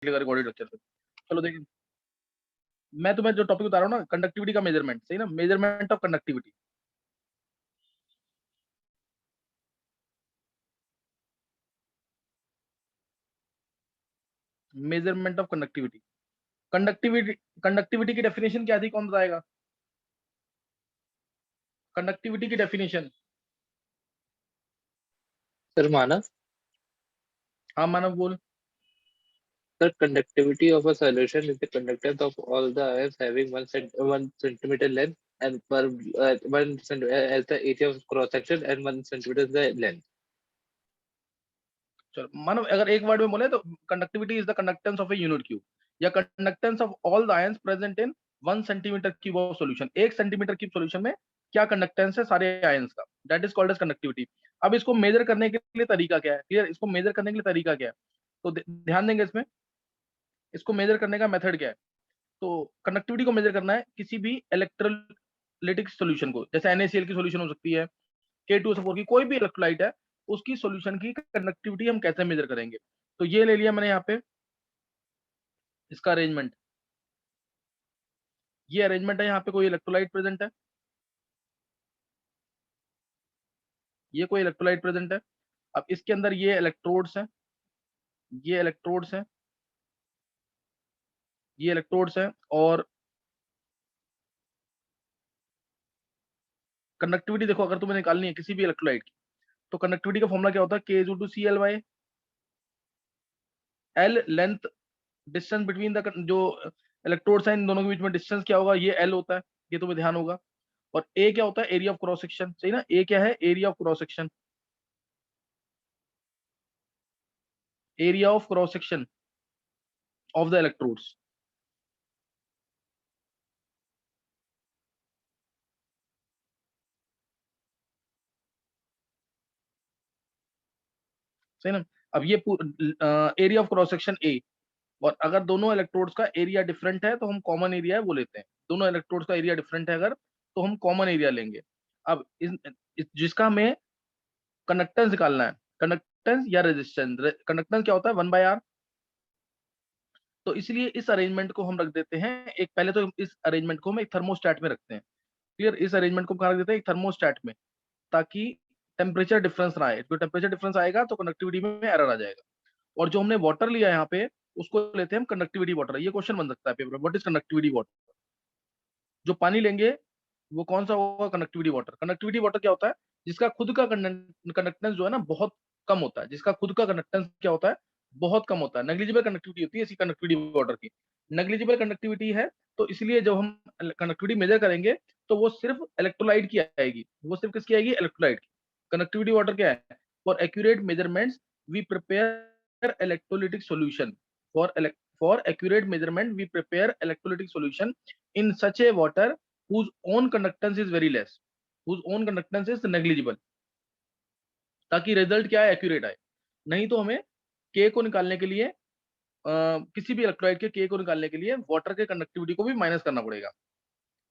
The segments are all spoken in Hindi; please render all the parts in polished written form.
Recorded lecture. चलो देखिए, मैं तुम्हें जो टॉपिक बता रहा हूँ ना, कंडक्टिविटी का मेजरमेंट, सही ना, measurement of conductivity. Measurement of conductivity. Conductivity conductivity की डेफिनेशन क्या थी, कौन बताएगा? कंडक्टिविटी की डेफिनेशन। सर मानव। हाँ मानव बोल। The conductivity of a solution is the conductance of all the ions having 1 centimeter length and per 1 centimeter as the area of cross section and 1 centimeter is the length. चलो मानव, अगर एक वर्ड में बोले तो conductivity is the conductance of a unit cube या conductance of all the ions present in 1 centimetre cube of solution. 1 centimetre cube solution में क्या कंडक्टेंस है सारे आयंस का, that is called as conductivity. अब इसको मेजर करने के लिए तरीका क्या है, क्लियर? इसको मेजर करने के लिए तरीका क्या है, तो ध्यान देंगे इसमें। इसको मेजर करने का मेथड क्या है? तो कंडक्टिविटी को मेजर करना है किसी भी इलेक्ट्रोलाइटिक सॉल्यूशन को, जैसे NaCl की सॉल्यूशन हो सकती है, K2SO4 की, कोई भी इलेक्ट्रोलाइट है, उसकी सॉल्यूशन की कंडक्टिविटी हम कैसे मेजर करेंगे। तो ये ले लिया मैंने यहाँ पे इसका अरेंजमेंट। ये अरेंजमेंट है, यहाँ पे कोई इलेक्ट्रोलाइट प्रेजेंट है, ये कोई इलेक्ट्रोलाइट प्रेजेंट है। अब इसके अंदर ये इलेक्ट्रोड्स हैं, ये इलेक्ट्रोड्स हैं, ये इलेक्ट्रोड्स हैं, और कंडक्टिविटी देखो, अगर तुम्हें निकालनी है किसी भी इलेक्ट्रोलाइट की, तो कंडक्टिविटी का फॉर्मूला क्या होता है, K/Cl/, L length, distance between the जो इलेक्ट्रोड्स हैं इन दोनों के बीच में डिस्टेंस क्या होगा, ये L होता है, ये तुम्हें ध्यान होगा। और A क्या होता है, एरिया ऑफ क्रॉस सेक्शन, सही ना, A क्या है, area of cross section, area of cross section of the electrodes. सही ना। अब ये area of cross section A, और अगर दोनों इलेक्ट्रोड्स का एरिया डिफरेंट है तो हम कॉमन एरिया है वो लेते हैं। दोनों इलेक्ट्रोड्स का एरिया डिफरेंट है अगर, तो हम कॉमन एरिया लेंगे। अब जिसका हमें कंडक्टेंस निकालना है, कंडक्टेंस या रेजिस्टेंस, कंडक्टेंस क्या होता है, 1/R। तो इसलिए इस अरेंजमेंट को हम रख देते हैं एक, पहले तो इस अरेंजमेंट को हम एक थर्मोस्टेट में रखते हैं, क्लियर? इस अरेंजमेंट को कहाँ रख देते हैं, एक थर्मोस्टेट में, ताकि टेम्परेचर डिफरेंस ना आए। जो टेम्परेचर डिफरेंस आएगा तो कंडक्टिविटी में एरर आ जाएगा। और जो हमने वाटर लिया यहाँ पे, उसको लेते हैं हम कंडक्टिविटी वाटर। ये क्वेश्चन बन सकता है पेपर में, व्हाट इज कंडक्टिविटी वाटर। जो पानी लेंगे वो कौन सा होगा, कंडक्टिविटी वाटर। कंडक्टिविटी वाटर क्या होता है, जिसका खुद का कंडक्टेंस जो है ना बहुत कम होता है, जिसका खुद का कंडक्टेंस क्या होता है, बहुत कम होता है, नेग्लिजिबल कंडक्टिविटी होती है इसी कंडक्टिविटी वाटर की, नेग्लिजिबल कंडक्टिविटी है। तो इसलिए जब हम कंडक्टिविटी मेजर करेंगे तो वो सिर्फ इलेक्ट्रोलाइट की आएगी, वो सिर्फ किसकी आएगी, इलेक्ट्रोलाइट की। कंडक्टिविटी वाटर क्या है, for accurate measurements we prepare electrolytic solution, for accurate measurement we prepare electrolytic solution in such a water whose own conductance is very less, whose own conductance is negligible, ताकि रिजल्ट क्या है, एक्यूरेट आए। नहीं तो हमें के को निकालने के लिए किसी भी इलेक्ट्रोलाइट के के को निकालने के लिए वाटर के कंडक्टिविटी को भी माइनस करना पड़ेगा।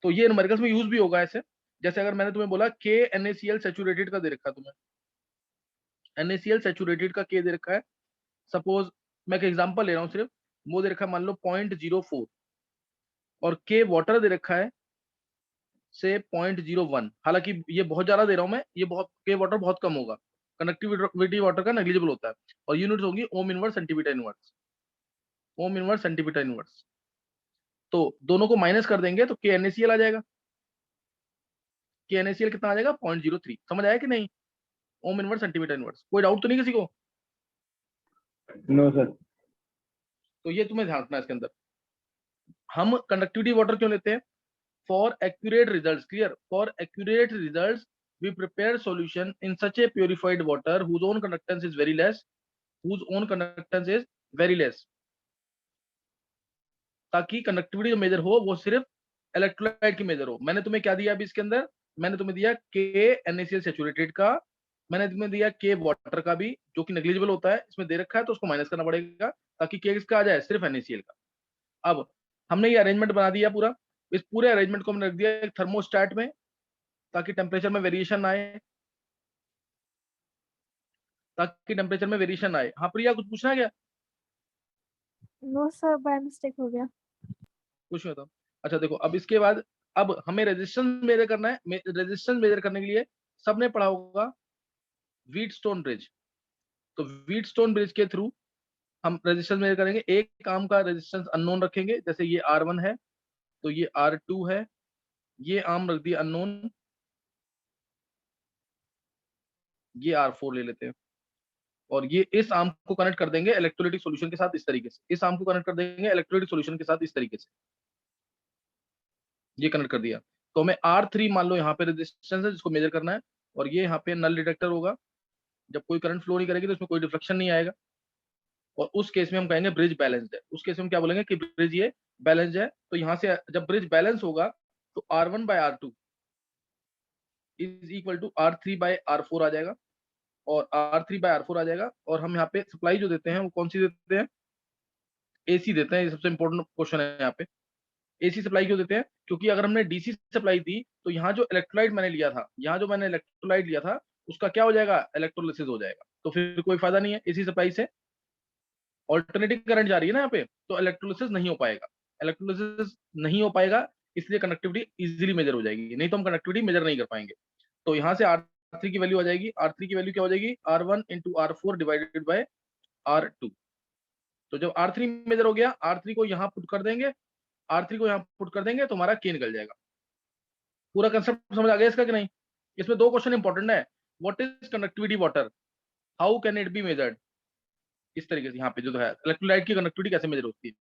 तो ये न्यूमेरिकल्स में यूज भी होगा ऐसे। जैसे अगर मैंने तुम्हें बोला के NaCl सैचुरेटेड का दे रखा है तुम्हें, NaCl सैचुरेटेड का के दे रखा है, सपोज मैं एक एग्जांपल ले रहा हूँ सिर्फ, वो दे रखा है मान लो 0.04, और के वाटर दे रखा है से 0.01। हालांकि ये बहुत ज्यादा दे रहा हूं मैं, ये बहुत, के वाटर बहुत कम होगा, कंडक्टिविटी वाटर का नेग्लिजिबल होता है, और यूनिट्स होंगी ओम इनवर्स सेंटीमीटर इनवर्स, ओम इनवर्स सेंटीमीटर इनवर्स। तो दोनों को माइनस कर देंगे तो के NaCl आ जाएगा। के NaCl कितना आ जाएगा, 0.03। समझ आया कि नहीं, ओम इनवर्स सेंटीमीटर इनवर्स। कोई डाउट तो नहीं किसी को? No sir. तो ये तुम्हें ध्यान रखना है इसके अंदर। हम कंडक्टिविटी वाटर क्यों लेते हैं, for accurate results, clear, for accurate results we prepare solution in such a purified water whose own conductance is very less, whose own conductance is very less, ताकि कंडक्टिविटी जो मेजर हो वो सिर्फ इलेक्ट्रोलाइट की मेजर हो। मैंने तुम्हें क्या दिया अभी इसके अंदर, मैंने तुम्हें दिया के NaCl सैचुरेटेड का, मैंने तुम्हें दिया के वाटर का भी, जो कि नेग्लिजिबल होता है, इसमें दे रखा है तो उसको माइनस करना पड़ेगा, ताकि के किसका आ जाए, सिर्फ NaCl का। अब हमने ये अरेंजमेंट बना दिया पूरा, इस पूरे अरेंजमेंट को हमने रख दिया एक थर्मोस्टेट में, ताकि टेम्परेचर में वेरिएशन आए, ताकि टेम्परेचर में वेरिएशन आए। हाँ प्रिया, कुछ पूछना है क्या? नो सर, बाय मिस्टेक हो गया। कुछ नहीं होता। अच्छा देखो, अब इसके बाद अब हमें रेजिस्टेंस मेजर करना है। रेजिस्टेंस मेजर करने के लिए सबने पढ़ा होगा व्हीटस्टोन ब्रिज। तो व्हीटस्टोन ब्रिज के थ्रू हम रेजिस्टेंस मेजर करेंगे। एक आर्म का रेजिस्टेंस अननोन रखेंगे, जैसे ये R1 है तो ये R2 है, ये आर्म रख दिया अननोन, ये R4 ले लेते हैं, और ये इस आर्म को कनेक्ट कर देंगे इलेक्ट्रोलाइटिक सॉल्यूशन के साथ इस तरीके से। इस आर्म को कनेक्ट कर देंगे इलेक्ट्रोलाइटिक सॉल्यूशन के साथ इस तरीके से, ये कनेक्ट कर दिया। तो हमें R3 मान लो यहाँ पे रेजिस्टेंस है जिसको मेजर करना है, और ये यहाँ पे नल डिटेक्टर होगा। जब कोई करंट फ्लो नहीं करेगी तो इसमें कोई डिफ्लेक्शन नहीं आएगा, और उस केस में हम कहेंगे ब्रिज बैलेंस्ड है। उस केस में हम क्या बोलेंगे कि ब्रिज ये बैलेंस्ड है। तो यहाँ से जब ब्रिज बैलेंस होगा तो R1/R2 is equal to R3/R4 आ जाएगा, और R3/R4 आ जाएगा। और हम यहाँ पे सप्लाई जो देते हैं वो कौन सी देते हैं? AC देते हैं। ये सबसे इंपॉर्टेंट क्वेश्चन है यहाँ पे। AC सप्लाई क्यों देते हैं? क्योंकि अगर हमने DC सप्लाई दी तो यहाँ जो इलेक्ट्रोलाइट मैंने लिया था, यहाँ जो मैंने इलेक्ट्रोलाइट लिया था उसका क्या हो जाएगा? इलेक्ट्रोलिसिस हो जाएगा। तो फिर कोई फायदा नहीं है AC सप्लाई से। ऑल्टरनेटिंग करंट जा रही है ना यहाँ पे, तो इलेक्ट्रोलिसिस नहीं हो पाएगा। इलेक्ट्रोलिसिस नहीं हो पाएगा, इसलिए कनेक्टिविटी इजीली मेजर हो जाएगी, नहीं तो हम कनेक्टिविटी मेजर नहीं कर पाएंगे। तो यहाँ से R3 की वैल्यू आ जाएगी। R3 की वैल्यू क्या हो जाएगी? R1 into R4 divided by R2। तो जब R3 मेजर हो गया, R3 को यहाँ पुट कर देंगे, R3 को यहाँ पुट कर देंगे तो हमारा K निकल जाएगा। पूरा कंसेप्ट समझ आ गया इसका कि नहीं? इसमें दो क्वेश्चन इंपॉर्टेंट है। What is conductivity water, how can it be measured, इस तरीके से यहाँ पे जो है इलेक्ट्रोलाइट की कंडक्टिविटी कैसे मेजर होती है।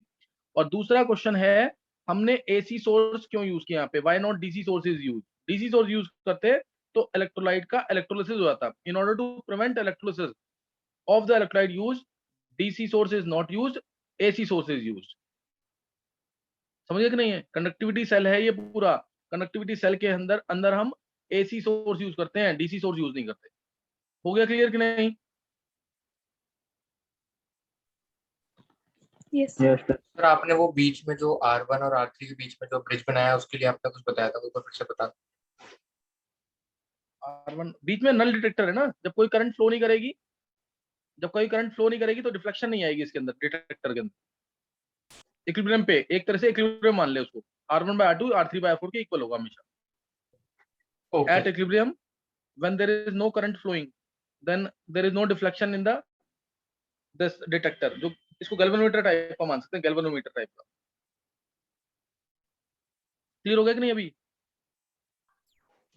और दूसरा क्वेश्चन है, हमने AC सोर्स क्यों यूज किया यहाँ पे? Why not DC source is use? DC source use करते तो इलेक्ट्रोलाइट का इलेक्ट्रोलिसिस हो जाता। In order to prevent electrolysis of the electrolyte use, DC source is not used, AC source is used. समझिए कि नहीं है? कंडक्टिविटी सेल है ये पूरा। कंडक्टिविटी सेल के अंदर अंदर हम AC सोर्स यूज करते हैं, DC सोर्स यूज नहीं करते। हो गया क्लियर कि नहीं? Yes Yes, sir. सर आपने वो बीच में जो R1 और R3 के बीच में जो ब्रिज बनाया उसके लिए आपने कुछ बताया था, वो फिर से बता। R1 बीच में नल डिटेक्टर है ना। जब कोई करंट फ्लो नहीं करेगी, जब कोई करंट फ्लो नहीं करेगी तो डिफ्लेक्शन नहीं आएगी इसके अंदर, डिटेक्टर के अंदर। इक्विलिब्रियम पे एक तरह से इक्विलिब्रियम मान ले उसको, R1/R2 R3/R4 के इक्वल होगा हमेशा। Okay At equilibrium, when there is no current flowing, then there is no deflection in the this detector। जो इसको गैल्वेनोमीटर टाइप का मान सकते हैं, गैल्वेनोमीटर टाइप का। क्लियर हो गया कि नहीं अभी?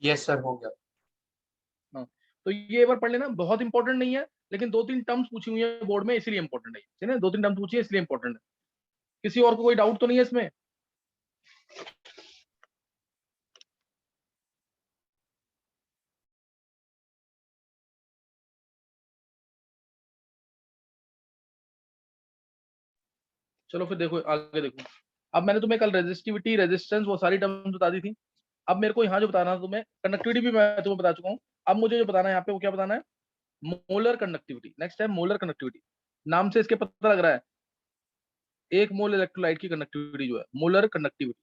यस सर हो गया। हाँ, तो ये एक बार पढ़ लेना, बहुत इंपॉर्टेंट नहीं है, लेकिन दो तीन टर्म्स पूछी हुई है बोर्ड में इसलिए इंपॉर्टेंट है। ठीक है, दो तीन टर्म्स पूछी है इसलिए इंपॉर्टेंट है। किसी और को कोई डाउट तो नहीं है इसमें? चलो फिर देखो आगे देखो। अब मैंने तुम्हें कल रेजिस्टिविटी, रेजिस्टेंस, वो सारी टर्म्स बता दी थी। अब मेरे को यहाँ जो बताना था तुम्हें, कंडक्टिविटी भी मैं तुम्हें बता चुका हूँ। अब मुझे जो बताना है यहाँ पे वो क्या बताना है? Molar conductivity. नेक्स्ट है मोलर कंडक्टिविटी। नाम से इसके पता लग रहा है, एक मोल इलेक्ट्रोलाइट की कंडक्टिविटी जो है molar conductivity.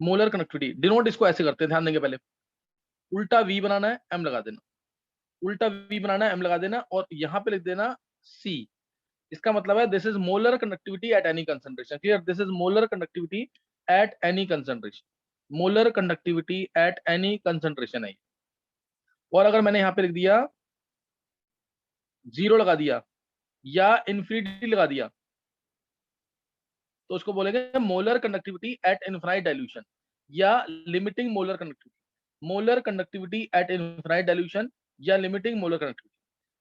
Molar conductivity denote इसको ऐसे करते हैं, ध्यान देंगे। पहले उल्टा V बनाना है, M लगा देना। उल्टा V बनाना है, M लगा देना, और यहाँ पे लिख देना C। इसका मतलब है this is molar conductivity at any concentration. Clear? This is molar conductivity at any concentration. Molar conductivity at any concentration है। और अगर मैंने यहाँ पे लिख दिया 0 लगा दिया या इन्फिनिटी लगा दिया तो उसको बोलेंगे molar conductivity at infinite dilution या limiting molar conductivity. Molar conductivity at infinite dilution या लिमिटिंग मोलर कंडक्टिविटी।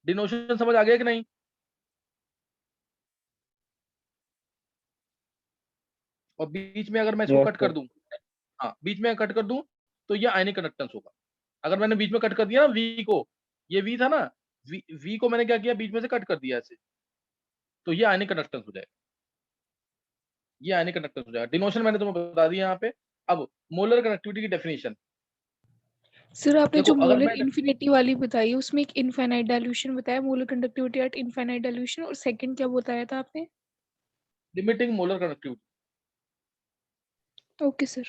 डिनोशन समझ आ गया कि नहीं? और बीच में अगर मैं इसको Yes, कट कर sir. दूं, हाँ बीच में कट कर दूं तो ये आयनिक कंडक्टेंस होगा। अगर मैंने बीच में कट कर दिया ना V को, ये V था ना, V को मैंने क्या किया, बीच में से कट कर दिया ऐसे, तो ये आयनिक कंडक्टेंस हो जाएगा। ये आयनिक कंडक्टेंस हो जाएगा। डिनोशन मैंने तुम्हें बता दिया यहाँ पे। अब मोलर कंडक्टिविटी की डेफिनेशन सर, आपने देखो, जो अगर मोलर मैं इन्फिनिटी वाली बताई उसमें एक इनफाइनाइट डाइल्यूशन बताया, molar conductivity at infinite dilution, और सेकंड क्या बताया था आपने? Limiting molar conductivity. Okay sir.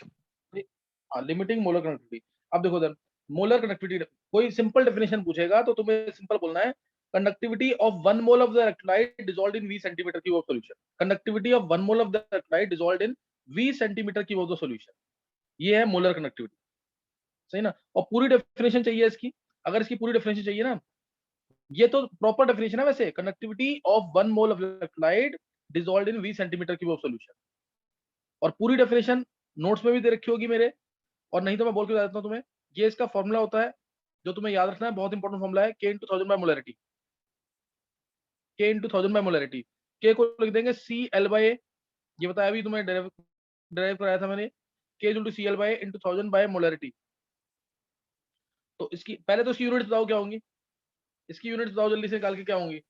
Limiting molar conductivity. अब देखो मोलर कंडक्टिविटी कोई सिंपल डेफिनेशन पूछेगा तो तुम्हें सिंपल बोलना है conductivity of 1 mole of the electrolyte dissolved in V centimeter cube of solution. Conductivity of 1 mole of the electrolyte dissolved in V centimeter cube of the solution. ये है मोलर कंडक्टिविटी, सही ना। और पूरी डेफिनेशन चाहिए इसकी, अगर इसकी पूरी डेफिनेशन चाहिए ना, ये तो प्रॉपर डेफिनेशन है वैसे, conductivity of 1 mole of electrolyte dissolved in V centimetre cube of solution. और पूरी डेफिनेशन नोट्स में भी दे रखी होगी मेरे, और नहीं तो मैं बोल के बता देता हूं तुम्हें। ये इसका फॉर्मूला होता है जो तुम्हें याद रखना है, बहुत इंपॉर्टेंट फॉर्मूला है, K into 1000 by molarity. K into 1000 by molarity, K को लिख देंगे CL/A, ये बताया अभी तुम्हें, डेराइव कराया था मैंने, K into CL/A into 1000 by molarity. तो इसकी पहले तो इसकी यूनिट्स बताओ क्या होंगी, इसकी यूनिट्स बताओ जल्दी से निकाल के क्या होंगी।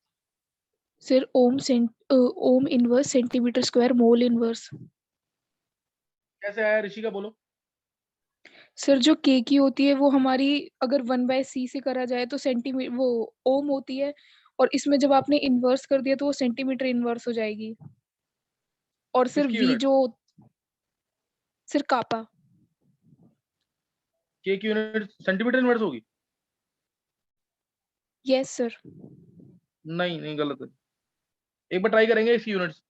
सर ओम inverse centimetre square mole inverse. कैसे आया ऋषिका, बोलो। सर जो के की होती है वो हमारी अगर 1/c से करा जाए तो सेंटीमीटर वो ओम होती है, और इसमें जब आपने इनवर्स कर दिया तो वो सेंटीमीटर इनवर्स हो जाएगी। और सर किसकी वी यूनिट? जो सर कापा। K की यूनिट सेंटीमीटर इनवर्स होगी? Yes sir. नहीं नहीं, गलत है। एक बार ट्राई करेंगे इसकी यूनिट्स।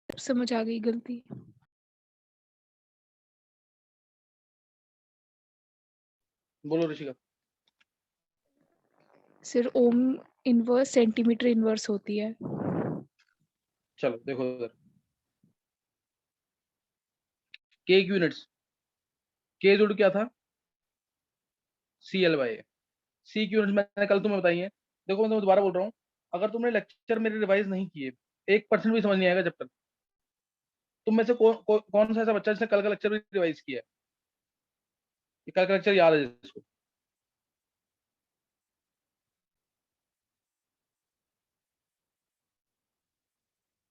समझ आ गई गलती। बोलो ऋषिका। सर ओम इनवर्स सेंटीमीटर इनवर्स होती है। चलो देखो इधर, K की यूनिट्स, K जुड़ क्या था, CL/A। C की यूनिट्स मैंने कल तुम्हें बताई है। देखो मैं तुम्हें दोबारा बोल रहा हूँ, अगर तुमने लेक्चर मेरे रिवाइज नहीं किए, 1% भी समझ नहीं आएगा जब तक। तुम में से कौन सा ऐसा बच्चा जिसने कल का लेक्चर भी रिवाइज किया है, ये कल का लेक्चर याद है जिसको?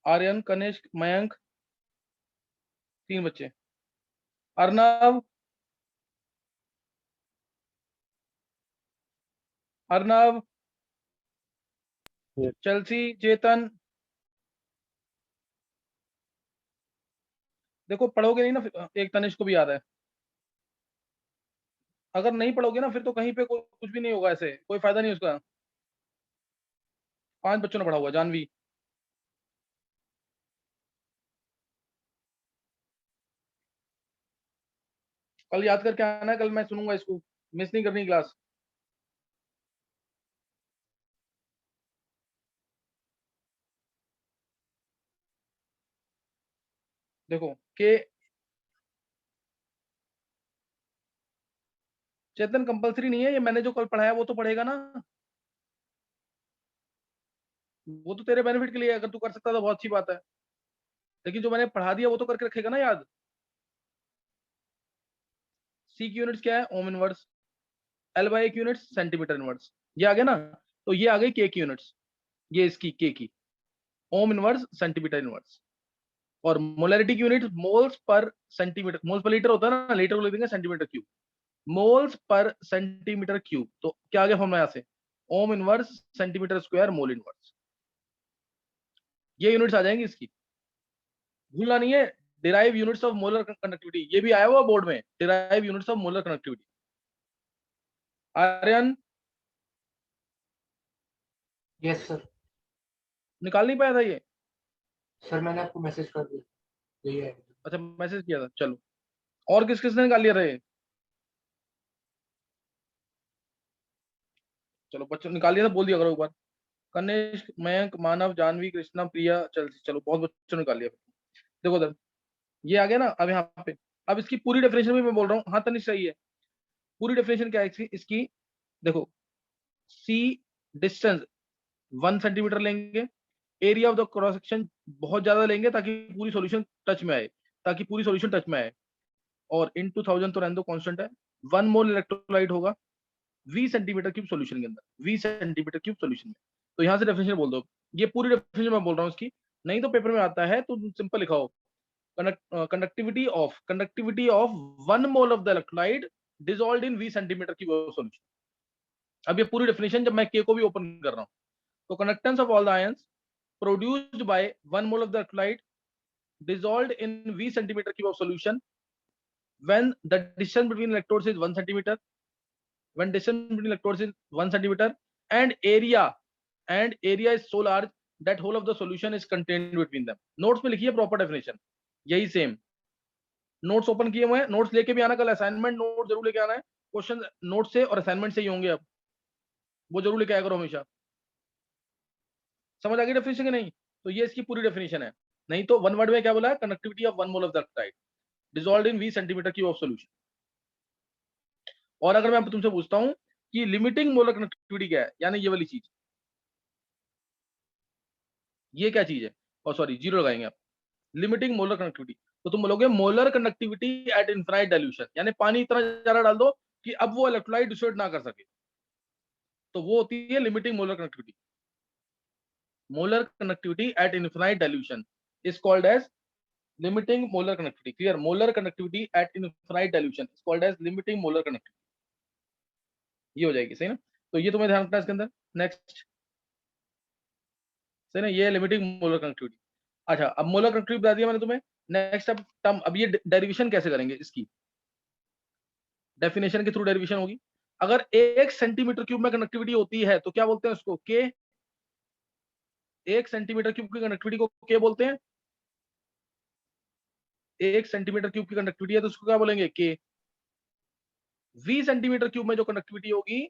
आर्यन, कनिष्क, मयंक, 3 बच्चे। अर्नव, अर्नव, Yes. चेल्सी, चेतन। देखो पढ़ोगे नहीं ना, एक तनिष्क को भी याद है। अगर नहीं पढ़ोगे ना फिर तो कहीं पे कुछ भी नहीं होगा, ऐसे कोई फायदा नहीं उसका। 5 बच्चों ने पढ़ा हुआ, जानवी। कल याद करके आना है, कल मैं सुनूंगा इसको, मिस नहीं करनी क्लास। देखो के चेतन कंपलसरी नहीं है, ये मैंने जो कल पढ़ाया वो तो पढ़ेगा ना, वो तो तेरे बेनिफिट के लिए है, अगर तू कर सकता तो बहुत अच्छी बात है, लेकिन जो मैंने पढ़ा दिया वो तो करके रखेगा ना याद। C की यूनिट्स क्या है, ओम इनवर्स। L/A की यूनिट्स सेंटीमीटर इनवर्स। ये आ गया ना, तो ये आ गई K की यूनिट्स, ये इसकी K की, ओम इनवर्स सेंटीमीटर इनवर्स। और मोलैरिटी की यूनिट मोल्स पर सेंटीमीटर, मोल्स पर लीटर होता है ना, लीटर को लिख देंगे सेंटीमीटर क्यूब, मोल्स पर सेंटीमीटर क्यूब। तो क्या आ गया फॉर्मूला यहाँ से, ohm inverse centimetre square mole inverse. ये यूनिट्स आ जाएंगी इसकी, भूलना नहीं है। Derive units of molar conductivity, ये भी आया हुआ बोर्ड में, derive units of molar conductivity. Aryan yes sir. निकाल नहीं पाया था ये? सर मैंने आपको मैसेज कर दिया, यही है। अच्छा मैसेज किया था, चलो। और किस किसने निकाल लिया था ये? चलो बच्चों निकाल लिया था, बोल दिया करो एक बार। कनिष्क, मयंक, मानव, जानवी, कृष्णा, प्रिया, चलो बहुत बच्चों ने निकाल लिया। देखो उधर ये आ गया ना। अब यहाँ पे अब इसकी पूरी डेफिनेशन भी मैं बोल रहा हूँ। हाँ तनिष्क सही है। पूरी डेफिनेशन क्या है इसकी देखो, सी डिस्टेंस 1 सेंटीमीटर लेंगे, area of the cross section बहुत ज्यादा लेंगे ताकि पूरी सॉल्यूशन टच में आए, और इन 2000 तो रहने दो कांस्टेंट है। 1 मोल इलेक्ट्रोलाइट होगा 20 सेंटीमीटर क्यूब सॉल्यूशन के अंदर, 20 सेंटीमीटर क्यूब सॉल्यूशन में। तो यहाँ से डेफिनेशन बोल दो, ये पूरी डेफिनेशन मैं बोल रहा हूँ इसकी, नहीं तो पेपर में आता है तो simple लिखाओ, conductivity of 1 mole of the electrolyte dissolved in 20 centimeter cube of solution। अब ये पूरी डेफिनेशन जब मैं के को भी ओपन कर रहा हूं, तो conductance of all the ions produced by 1 mole of the electrolyte dissolved in 20 centimeter cube of solution when the distance between electrodes is 1 centimeter, and area is so large that whole of the solution is contained between them। Notes में लिखिए प्रॉपर डेफिनेशन, यही सेम नोट्स ओपन किए हुए हैं। नोट्स लेके भी आना, कल असाइनमेंट नोट जरूर लेके आना है। क्वेश्चन नोट से और असाइनमेंट से ही होंगे, अब वो जरूर लेके आया करो हमेशा। समझ आ गई डेफिनेशन की नहीं? तो ये इसकी पूरी डेफिनेशन है। नहीं तो वन वर्ड में क्या बोला है, conductivity of 1 mole of the electrolyte dissolved in 20 centimetre cube of solution. और अगर मैं तुमसे पूछता हूं कि लिमिटिंग मोलर कंडक्टिविटी क्या है, यानी ये वाली चीज, ये क्या चीज है, और सॉरी जीरो लगाएंगे आप, लिमिटिंग मोलर कंडक्टिविटी, तो तुम बोलोगे molar conductivity at infinite dilution, यानी पानी इतना ज्यादा डाल दो कि अब वो इलेक्ट्रोलाइट डिसोसिएट ना कर सके, तो वो होती है limiting molar conductivity. Molar conductivity at infinite dilution is called as limiting molar conductivity. Clear? Molar conductivity at infinite dilution is called as limiting molar conductivity. ये हो जाएगी, सही ना? तो ये तुम्हें ध्यान रखना है इसके अंदर। नेक्स्ट, सही ना, ये लिमिटिंग मोलर कंडक्टिविटी। अच्छा, अब मोलर कंडक्टिविटी बता दिया मैंने तुम्हें। नेक्स्ट अब टर्म, अब ये डेरिवेशन कैसे करेंगे इसकी, डेफिनेशन के थ्रू डेरिवेशन होगी। अगर 1 सेंटीमीटर क्यूब में कंडक्टिविटी होती है तो क्या बोलते हैं उसको, के। 1 सेंटीमीटर क्यूब की कंडक्टिविटी को के बोलते हैं। 1 सेंटीमीटर क्यूब की कंडक्टिविटी है तो उसको क्या बोलेंगे, के। 20 सेंटीमीटर क्यूब में जो कंडक्टिविटी होगी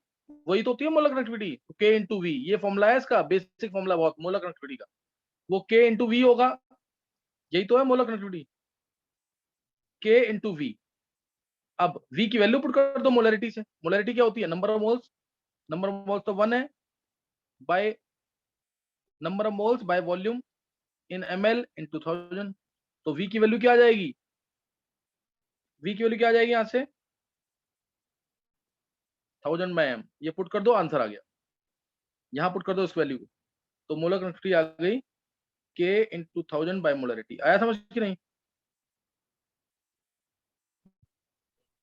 वही तो होती है मोलर कंडक्टिविटी, तो के इंटू वी। ये फॉर्मूला है इसका, बेसिक फॉर्मूला बहुत, मोलर कंडक्टिविटी का, वो के इंटू वी होगा। यही तो है मोलर कंडक्टिविटी, के इंटू वी। अब v की वैल्यू पुट कर दो मोलरिटी से। मोलरिटी क्या होती है, number of moles. Number of moles तो 1 है, by number of moles by volume in ml इन 2000। तो v की वैल्यू क्या आ जाएगी, v की वैल्यू क्या आ जाएगी यहां से, 1000 बाय m। ये पुट कर दो, आंसर आ गया। यहां पुट कर दो इस वैल्यू को, तो मोलर कंडक्टिविटी आ गई k इंटू 1000 बाय मोलरिटी। आया समझ कि नहीं?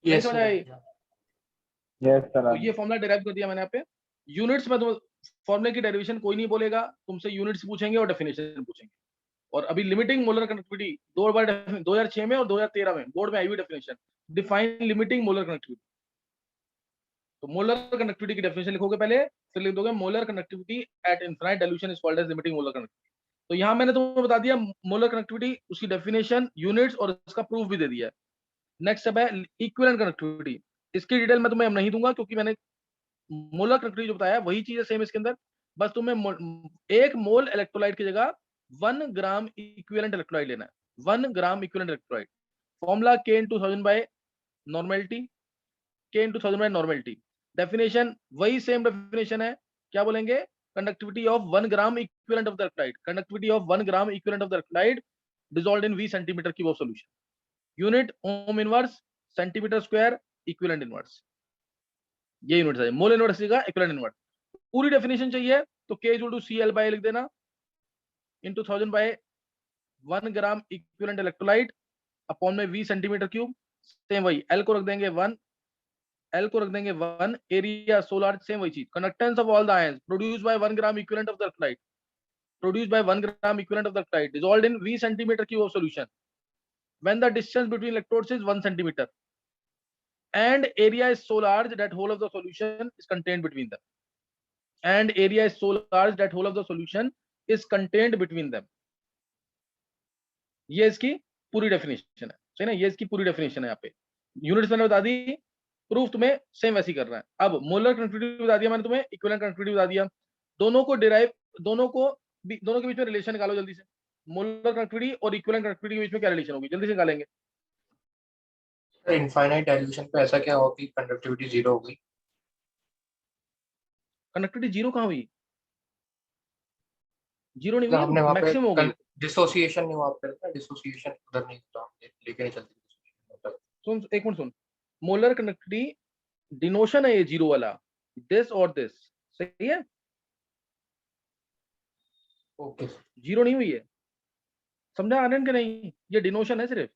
यस समझ आई? Yes sir. तो ये फॉर्मूला डिराइव कर दिया मैंने यहाँ पे। यूनिट्स में तो फॉर्मूले की डेरिवेशन कोई नहीं बोलेगा, तुमसे यूनिट्स पूछेंगे और डेफिनेशन पूछेंगे। और अभी लिमिटिंग मोलर कंडक्टिविटी 2 बार 2006 में और 2013 में बोर्ड में आई हुई definition, define limiting molar conductivity. तो मोलर कंडक्टिविटी की डेफिनेशन लिखोगे पहले, फिर लिख दोगे molar conductivity at infinite dilution is called as limiting molar conductivity. तो यहाँ मैंने तुम्हें बता दिया मोलर कंडक्टिविटी, उसकी डेफिनेशन, यूनिट्स और इसका प्रूफ भी दे दिया है। नेक्स्ट स्टेप है इक्विवेलेंट कंडक्टिविटी। इसकी डिटेल मैं तुम्हें नहीं दूंगा क्योंकि मैंने मोलर कंडक्टिविटी जो बताया वही चीज है सेम इसके अंदर, बस तुम्हें 1 मोल इलेक्ट्रोलाइट की जगह 1 ग्राम इक्विवेलेंट इलेक्ट्रोलाइट लेना है। 1 gram equivalent electrolyte, formula k into 1000 by normality, k into 1000 by normality. Definition वही सेम डेफिनेशन है, क्या बोलेंगे, conductivity of 1 gram equivalent of the electrolyte, conductivity of 1 gram equivalent of the electrolyte dissolved in 20 centimetre cube of solution. Unit ohm inverse, centimetre square, equivalent inverse, ये यूनिट है। मोल इनवर्स का इक्विवेलेंट इनवर्स। पूरी डेफिनेशन चाहिए तो k equal to CL by लिख देना, into 1000 by 1 gram equivalent electrolyte upon में 20 सेंटीमीटर क्यूब। सेम वही, L को रख देंगे 1, L को रख देंगे 1, एरिया सोलर, सेम वही चीज। Conductance of all the ions produced by 1 gram equivalent of the electrolyte, produced by 1 gram equivalent of the electrolyte dissolved in 20 centimetre cube of solution. when the distance between electrodes is 1 centimeter and area is so large that whole of the solution is contained between them, and area is so large that whole of the solution is contained between them. ये इसकी पूरी डेफिनेशन है, सही ना, ये इसकी पूरी डेफिनेशन है। यहाँ पे यूनिट्स मैंने बता दी, प्रूफ तुम्हें सेम वैसे ही करना है। अब मोलर कनेक्टिविटी बता दिया मैंने तुम्हें, इक्विवेलेंट कनेक्टिविटी बता दिया, दोनों को डिराइव, दोनों के बीच में रिलेशन निकालो जल्दी से। मोलर कनेक्टिविटी और इक्विवेलेंट कनेक्टिविटी के बीच में क्या रिलेशन होगी, जल्दी से निकालेंगे। इनफाइनाइट डाइल्यूशन पे ऐसा क्या होगी, कंडक्टिविटी 0 होगी। कनेक्टिविटी जीरो कहाँ हुई, जीरो नहीं हमने हुई, वहाँ पे मैक्सिमम हो गई। डिसोसिएशन नहीं हुआ, डिसोसिएशन उधर नहीं होता, लेके नहीं चलती। सुन एक मिनट सुन, मोलर कनेक्टिविटी डिनोशन है ये जीरो वाला, दिस और दिस, सही है। ओके, जीरो नहीं हुई है, समझा आनंद के नहीं, ये डिनोशन है सिर्फ।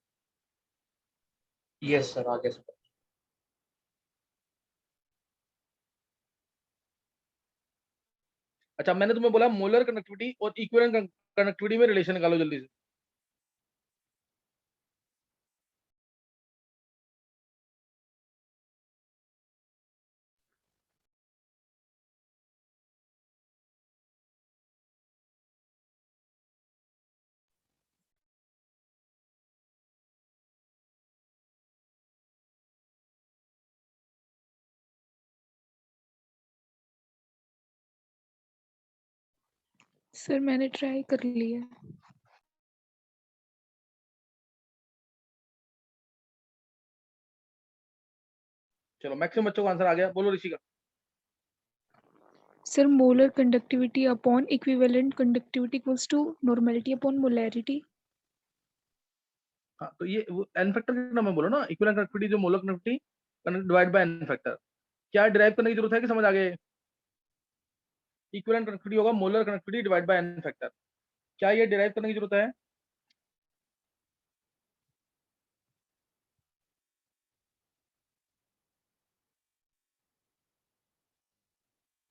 यस सर, आगे सर। अच्छा, मैंने तुम्हें बोला मोलर कनेक्टिविटी और इक्विवेलेंट कनेक्टिविटी में रिलेशन निकालो जल्दी से। सर मैंने ट्राई कर लिया। चलो मैक्सिमम बच्चों का आंसर आ गया, बोलो Rishika. Sir molar conductivity upon equivalent conductivity equals to normality upon molarity. हाँ, तो ये एन फैक्टर कितना मैं बोलो ना, इक्विवेलेंट कनेक्टिविटी जो molar connectivity divide by N factor, क्या डिराइव करने की जरूरत है कि समझ आ गए। इक्विवेलेंट कनेक्टिविटी होगा molar connectivity divide by N factor, क्या ये डिराइव करने की जरूरत है।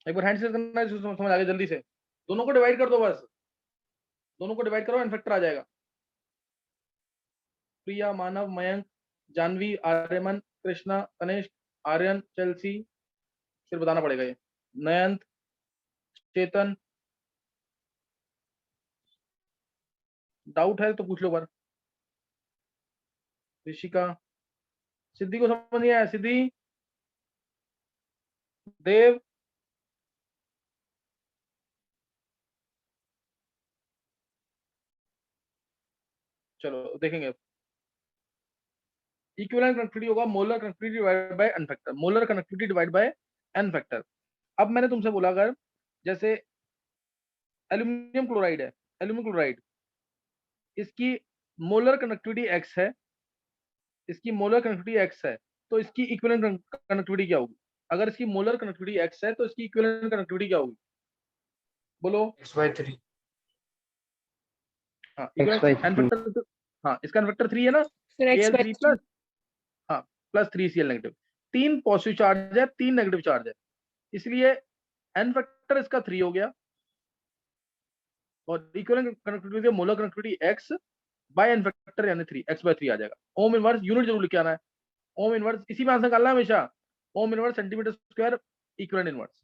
एक बार हैंड से करना है, समझ आ गया, जल्दी से दोनों को डिवाइड कर दो, बस दोनों को डिवाइड करो, एन फैक्टर आ जाएगा। प्रिया, मानव, मयंक, जानवी, आर्यमन, कृष्णा, तनेश, आर्यन, चेल्सी, फिर बताना पड़ेगा ये, नयंत, चेतन, डाउट है तो पूछ लो बार। ऋषिका, सिद्धि को समझ नहीं आया, सिद्धि, देव, चलो देखेंगे। इक्विवेलेंट कनेक्टिविटी होगा molar connectivity divide by N factor, molar connectivity divide by N factor. अब मैंने तुमसे बोला अगर जैसे एल्यूमिनियम क्लोराइड है, एल्यूमिनियम क्लोराइड, इसकी मोलर कनेक्टिविटी x है, इसकी मोलर कनेक्टिविटी x है, तो इसकी इक्विवेलेंट कनेक्टिविटी क्या होगी। अगर इसकी मोलर कनेक्टिविटी x है तो इसकी इक्विवेलेंट कनेक्टिविटी क्या होगी, बोलो। x/3। हाँ, एन फैक्टर, हाँ इसका एन फैक्टर 3 है ना, सर Al3 प्लस, हाँ plus 3Cl negative, 3 positive charge है, 3 नेगेटिव चार्ज है, इसलिए एन फैक्टर इसका 3 हो गया, और equivalent connectivity molar connectivity x by N factor यानी 3, x/3 आ जाएगा। ओम इनवर्स यूनिट जरूर लिख के आना है, ओम इनवर्स इसी में आंसर निकालना है हमेशा, ओम inverse centimetre square equivalent inverse.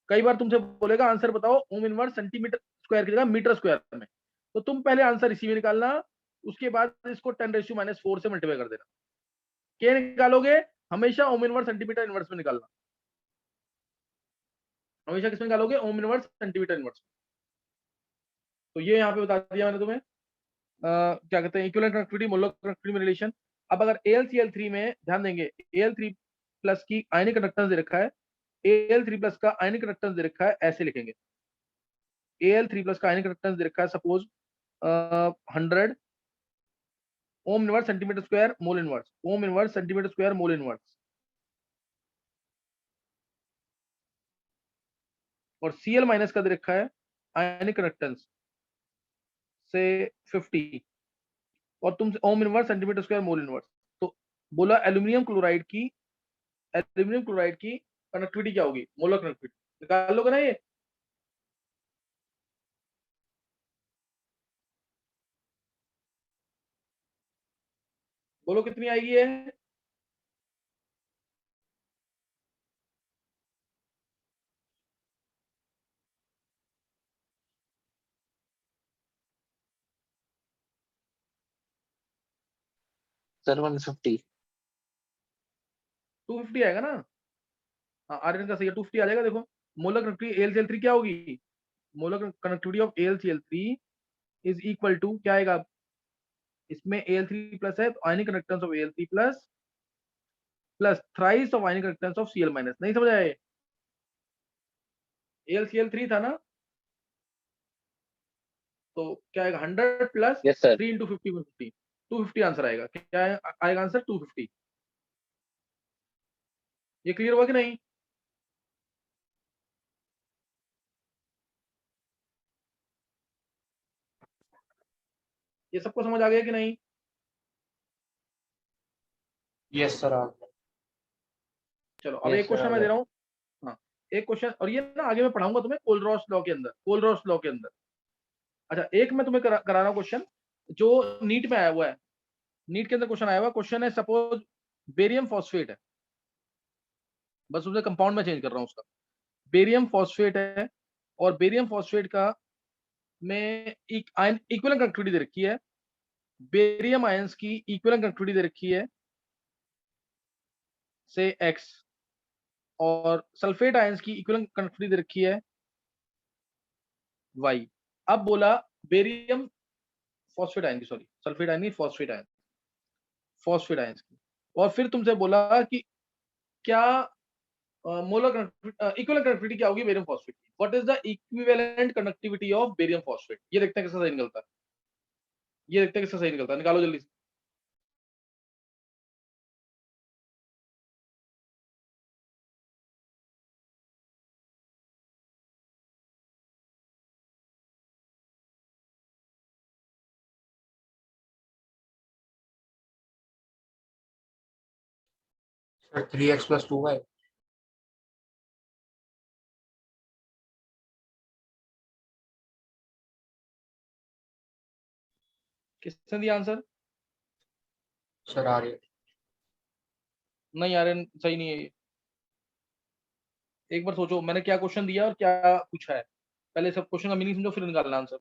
कई बार तुमसे बोलेगा आंसर बताओ ओम इनवर्स सेंटीमीटर स्क्वायर की जगह मीटर स्क्वायर में, तो तुम पहले आंसर इसी में निकालना, उसके बाद इसको 10⁻⁴ से मल्टीप्लाई कर देना। क्या निकालोगे, हमेशा ओम इनवर्स सेंटीमीटर इनवर्स में निकालना, हमेशा किसमें निकालोगे, ओम इनवर्स सेंटीमीटर इनवर्स। तो ये यहाँ पे बता दिया मैंने तुम्हें, क्या कहते हैं इक्विवेलेंट कनेक्टिविटी मोलर कनेक्टिविटी में रिलेशन। अब अगर AlCl3 में ध्यान देंगे, Al3 प्लस की आयनिक कंडक्टेंस दे रखा है, Al3 प्लस का आयनिक कंडक्टेंस दे रखा है, ऐसे लिखेंगे, Al3 प्लस का आयनिक कंडक्टेंस दे रखा है सपोज 100 ओम inverse centimetre square mole inverse, ओम inverse centimetre square mole inverse, और Cl माइनस का दे रखा है आयनिक कंडक्टेंस से 50, और तुमसे ओम inverse centimetre square mole inverse. तो बोला एल्यूमिनियम क्लोराइड की कनेक्टिविटी क्या होगी, मोलर कनेक्टिविटी निकाल लोगे ना ये। बोलो कितनी आएगी ये? सर 150। 250 आएगा ना? हाँ, आर्यन का सही है, 250 आ जाएगा। देखो मोलर कनेक्टिविटी AlCl3 क्या होगी? Molar connectivity of AlCl3 is equal to क्या आएगा? इसमें Al3 प्लस है तो ionic conductance of Al3 plus plus thrice of ionic conductance of Cl minus. नहीं समझ आए? AlCl3 था ना, तो क्या आएगा? 100 plus yes sir. 3 into 50 50, 250 answer आएगा। क्या आएगा आंसर? 250। ये क्लियर हुआ कि नहीं? ये सबको समझ आ गया कि नहीं? यस सर आप। चलो अब Yes, एक sir, क्वेश्चन आ मैं दे गया। रहा हूँ। हाँ, एक क्वेश्चन, और ये ना आगे मैं पढ़ाऊंगा तुम्हें कोलरॉस लॉ के अंदर, कोलरॉस लॉ के अंदर। अच्छा, एक मैं तुम्हें करा रहा हूँ क्वेश्चन जो नीट में आया हुआ है। नीट के अंदर क्वेश्चन आया हुआ है। क्वेश्चन है सपोज बेरियम फॉस्फेट है, बस उसे कंपाउंड में चेंज कर रहा हूँ उसका। बेरियम फॉस्फेट है और बेरियम फॉस्फेट का में इक्विवेलेंट कंडक्टिविटी दे रखी है। बेरियम आयंस की इक्विवेलेंट कंडक्टिविटी दे रखी है से x, और सल्फेट आयंस की इक्विवेलेंट कंडक्टिविटी दे रखी है y। अब बोला बेरियम फॉस्फेट आयन की, सॉरी सल्फेट आयन नहीं, फॉस्फेट आयन, फॉस्फेट आयंस की। और फिर तुमसे बोला कि क्या मोलर इक्विवेलेंट कंडक्टिविटी क्या होगी बेरियम फॉस्फेट की? What is the equivalent conductivity of barium phosphate? ये देखते हैं किसका सही निकलता है। ये देखते हैं किसका सही निकलता है, निकालो जल्दी से। Sir 3x plus 2y। किसने दिया आंसर? सर आ रही है। नहीं यार, सही नहीं है ये। एक बार सोचो मैंने क्या क्वेश्चन दिया और क्या पूछा है। पहले सब क्वेश्चन का मीनिंग समझो फिर निकालना आंसर।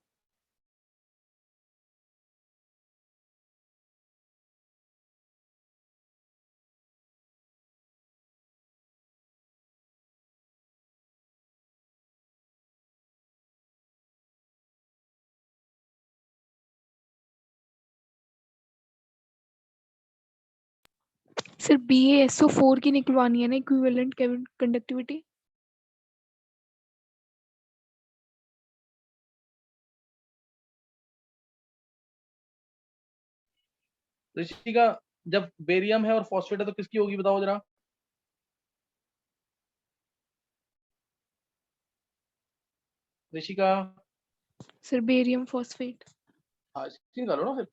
सर BaSO4 की निकलवानी है ना इक्विवेलेंट कंडक्टिविटी। ऋषि का जब बेरियम है और फॉस्फेट है तो किसकी होगी बताओ जरा? ऋषि का? Sir barium phosphate. हाँ, इसकी निकालो ना फिर।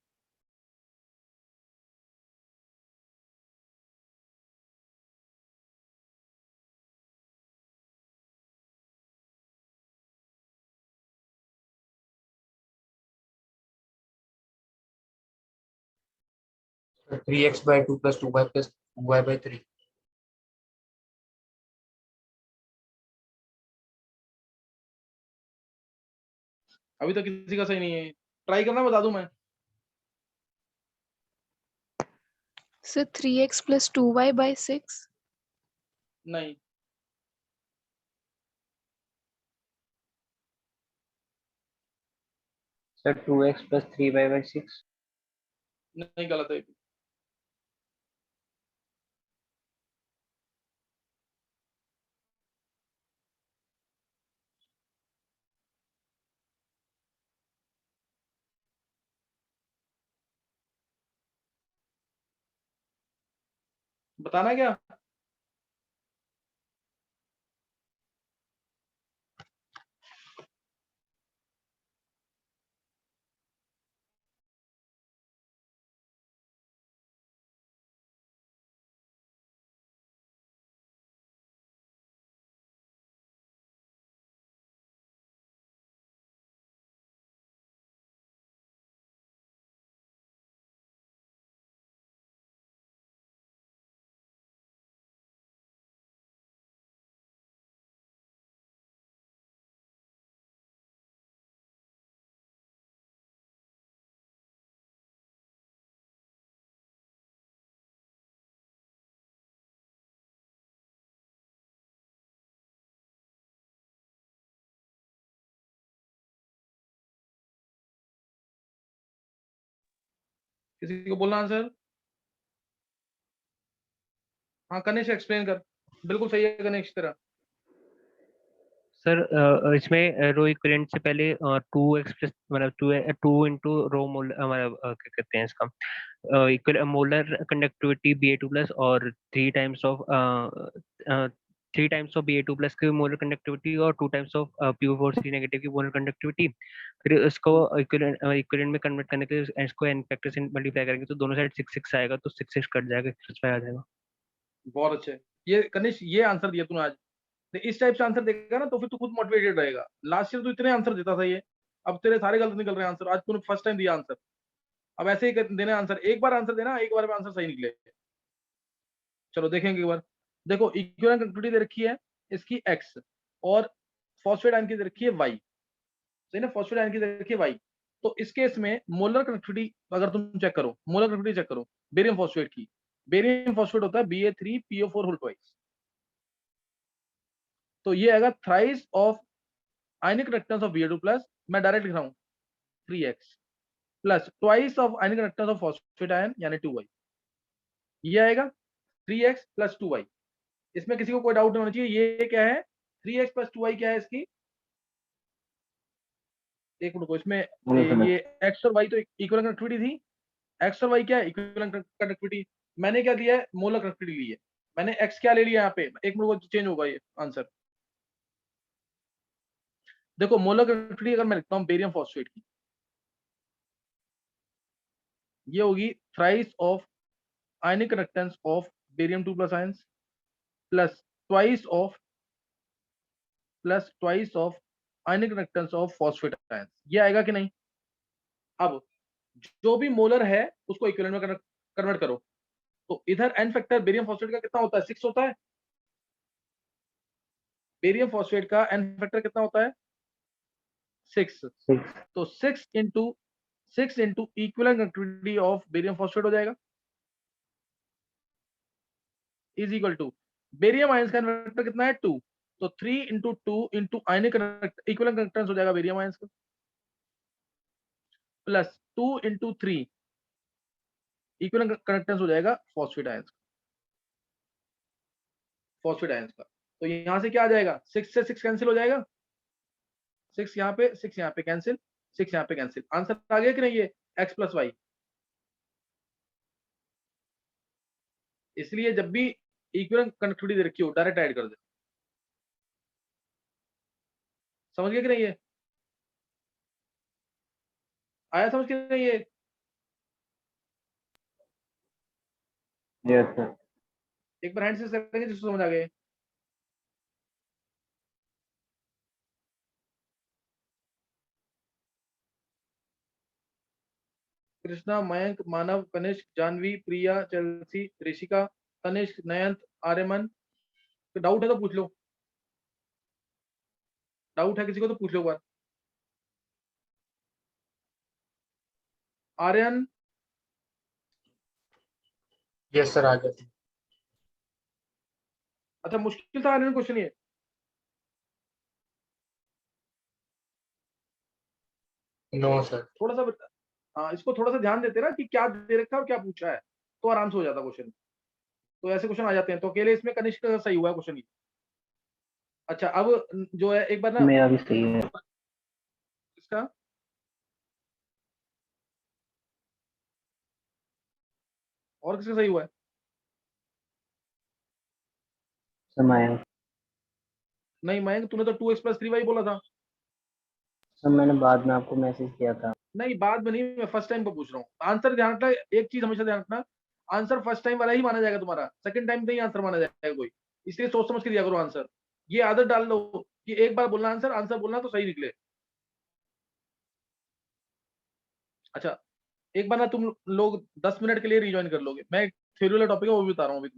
Sir 3x/2 plus 2y plus 2y/3। अभी तक किसी का सही नहीं है, ट्राई करना बता दूं मैं? Sir 3x plus 2y/6। नहीं। Sir, 2x plus 3y by 6. नहीं, गलत है। बताना है क्या? किसी को बोलना आंसर? हाँ कनिष्क एक्सप्लेन कर। बिल्कुल सही है कनिष्क तेरा। सर इसमें रो इक्विवेलेंट से पहले 2x प्लस मतलब 2 इंटू रो मोल हमारा क्या कहते हैं इसका equal molar conductivity Ba2 plus और 3 टाइम्स ऑफ Ba2 प्लस की मोलर कंडक्टिविटी और 2 टाइम्स ऑफ PO4 नेगेटिव की मोलर कंडक्टिविटी। फिर इसको इक्विवेलेंट में कन्वर्ट करने के लिए इसको n फैक्टर से मल्टीप्लाई करेंगे तो दोनों साइड 6 आएगा, तो 6 कट जाएगा, 5 आ जाएगा। बहुत अच्छे। ये कनिष्क ये आंसर दिया तूने आज। तो इस टाइप से आंसर देगा ना तो फिर तू खुद मोटिवेटेड रहेगा। लास्ट ईयर तू इतने आंसर देता था ये, अब तेरे सारे गलत निकल रहे हैं आंसर। आज तूने फर्स्ट टाइम दिया आंसर, अब ऐसे ही देने आंसर। एक बार आंसर देना, एक बार में आंसर सही निकले। चलो देखेंगे एक बार। देखो इक्विवेलेंट कंडक्टिविटी दे रखी है इसकी x और फॉस्फेट आयन की दे रखी है y। सही ना, फॉस्फेट आयन की दे रखी है y। तो इस केस में मोलर कंडक्टिविटी अगर तुम चेक करो, मोलर कंडक्टिविटी चेक करो बेरियम फॉस्फेट की। बेरियम फॉस्फेट होता है Ba3PO4 होल ट्वाइस। तो ये आएगा thrice of ionic reactance of Ba2 plus, मैं डायरेक्ट लिख रहा हूं 3x plus twice of ionic reactance of phosphate ion यानी 2y। ये आएगा 3x प्लस 2y। इसमें किसी को कोई डाउट नहीं होना चाहिए। ये क्या है 3x प्लस 2y क्या है इसकी? एक मिनट को, इसमें ये x और y तो इक्विवेलेंट कंडक्टिविटी थी। x और y क्या है? Equivalent conductivity. मैंने क्या दिया है? मोलर कंडक्टिविटी ली है मैंने। x क्या ले लिया यहाँ पे? एक मिनट को चेंज होगा ये आंसर। देखो मोलर कंडक्टिविटी अगर मैं लिखता हूँ बेरियम फॉस्फेट की, ये होगी thrice of ionic reactance of barium 2 plus ions plus twice of ionic reactance of phosphate ions. ये आएगा कि नहीं? अब जो भी मोलर है उसको इक्विवेलेंट में कन्वर्ट करो। तो इधर एन फैक्टर बेरियम फॉस्फेट का कितना होता है? 6 होता है। बेरियम फॉस्फेट का एन फैक्टर कितना होता है? 6। तो 6 into equivalent conductivity of barium phosphate हो जाएगा is equal to barium ions का एन फैक्टर कितना है? 2। तो 3 into 2 into ionic equivalent conductance हो जाएगा बेरियम आयंस का, प्लस 2 इंटू 3 इक्विवेलेंट कंडक्टेंस हो जाएगा फॉस्फेट आयंस का। तो यहां से क्या आ जाएगा? 6 से 6 कैंसिल हो जाएगा, 6 यहाँ पे, 6 यहाँ पे कैंसिल, 6 यहाँ पे कैंसिल। आंसर आ गया कि नहीं? ये x प्लस वाई। इसलिए जब भी इक्विवेलेंट कंडक्टिविटी दे रखी हो डायरेक्ट ऐड कर दे। समझ गए कि नहीं? ये आया समझ के नहीं? ये यस सर। एक बार हैंड से करेंगे जिसको समझ आ गए। कृष्णा, मयंक, मानव, कनिष्क, जानवी, प्रिया, चेल्सी, ऋषिका, तनिष्क, नयंत, आर्यमन। तो डाउट है तो पूछ लो, डाउट है किसी को तो पूछ लो एक बार। आर्यन, यस सर आ गया। अच्छा मुश्किल था आर्यन क्वेश्चन ये? No sir. थोड़ा सा हाँ इसको थोड़ा सा ध्यान देते ना कि क्या दे रखा है और क्या पूछा है, तो आराम से हो जाता क्वेश्चन। तो ऐसे क्वेश्चन आ जाते हैं। तो अकेले इसमें कनिष्क का सही हुआ है क्वेश्चन। अच्छा अब जो है एक बार ना मेरा भी सही है। इसका और किसका सही हुआ है? समय। नहीं मयंक, तूने तो 2x प्लस 3y बोला था। सर मैंने बाद में आपको मैसेज किया था। नहीं बाद में नहीं, मैं फर्स्ट टाइम को पूछ रहा हूँ। आंसर ध्यान रखना, एक चीज हमेशा ध्यान रखना, आंसर फर्स्ट टाइम वाला ही माना जाएगा तुम्हारा, सेकंड टाइम नहीं आंसर माना जाएगा कोई। इसलिए सोच समझ के दिया करो आंसर। ये आदत डाल लो कि एक बार बोलना आंसर, आंसर बोलना तो सही निकले। अच्छा एक बार ना तुम लोग 10 मिनट के लिए रिज्वाइन कर लोगे, मैं एक थ्योरी वाला टॉपिक है वो भी बता रहा हूँ अभी।